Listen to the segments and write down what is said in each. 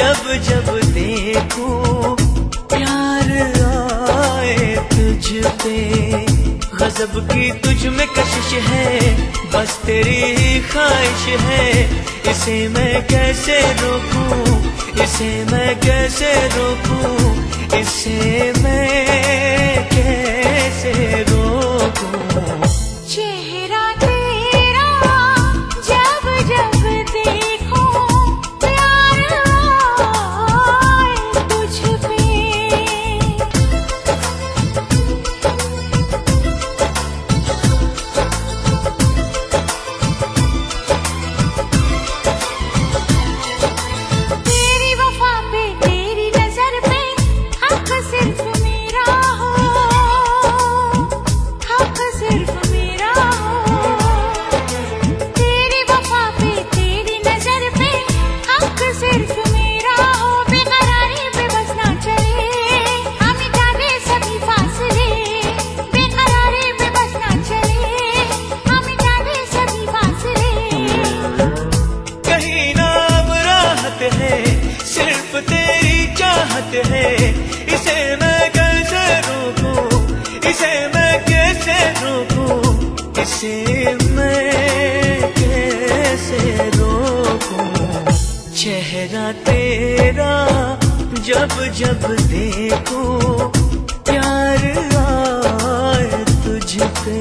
जब जब देखूं प्यार आए तुझ पे। गजब की तुझ में कशिश है, बस तेरी ही ख्वाहिश है। इसे मैं कैसे रोकूं, इसे मैं कैसे रोकूं, इसे मैं कैसे रोकूं। चेहरा तेरा जब जब देखूं प्यार आए तुझ पे। तेरी वफा पे तेरी नजर पे हक सिर्फ मेरा हो, हक सिर्फ मेरा हो। तेरी वफा पे तेरी नजर पे हक सिर्फ मेरा हो। बेकरारी पे बस ना चले, हम मिटा दे सभी फासले। बेकरारी पे बस ना चले, हम मिटा दे सभी फासले। कहीं नाम राहत है, सिर्फ तेरी चाहत है। इसे मैं कैसे रोकूं, इसे मैं कैसे रोकूं, इसे मैं कैसे रोकूं। चेहरा तेरा जब जब देखूं प्यार आए तुझ पे।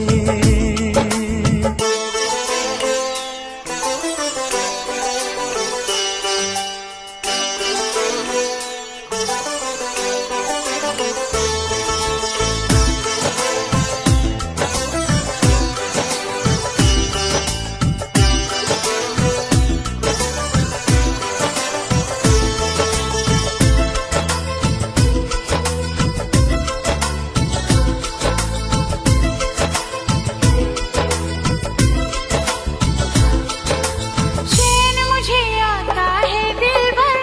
चैन मुझे आता है दिल भर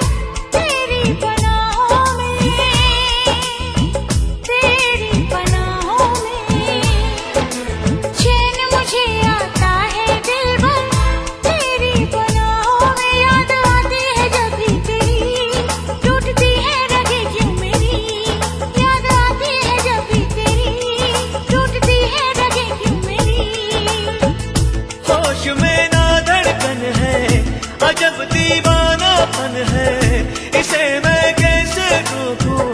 तेरी पनाहों में, तेरी पनाहों में। चैन मुझे आता है दिल भर तेरी पनाहों में। याद आती है जब भी तेरी, टूटती है रगे क्यों मेरी। याद आती है जब भी तेरी, टूटती है रगे क्यों मेरी। होश में ना धड़कन है, अजब दीवानापन है। इसे मैं कैसे रोकूं,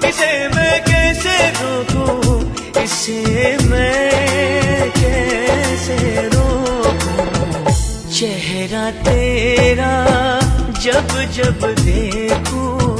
इसे मैं कैसे रोकूं, इसे मैं कैसे रोकूं। चेहरा तेरा जब जब देखूं